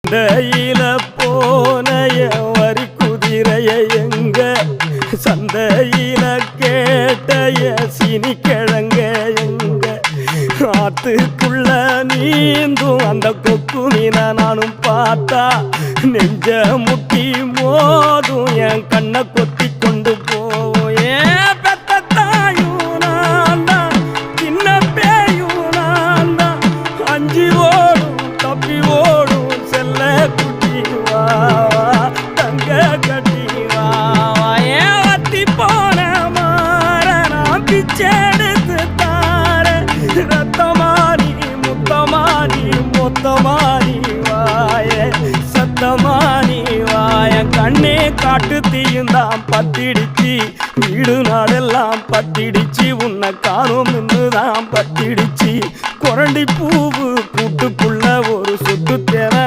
சந்தையில போனைய வரி குதிரைய எங்க சந்தையில கேட்டைய சீனி கிழங்க எங்க ஆத்துக்குள்ள நீந்தும் அந்த கொக்கு மீன நானும் பார்த்தா நெஞ்ச முட்டி மோதும் என் கண்ணை கொத்தி கொண்டு போவோம் ஏன் பெத்த தாயும் நான் தான் சின்ன பேயும் நான் தான் அஞ்சி ஓடும் தப்பி ஓடும் செல்ல குட்டி வா தங்க கட்டி வா ஏன் வத்தி போன மாற நான் பிச்செடுத்து தார ரத்தமாரி முத்தமாரி மொத்தமாரி வாய சத்தமாரி வாய கண்ணே காட்டு தீயுந்தான் பத்திடிச்சு வீடு நாடெல்லாம் பத்திடிச்சு உன்னை காணும் இன்னுதான் பத்திடிச்சு குரண்டி பூவு கூட்டுக்குள்ள ஒரு சுத்து தேவை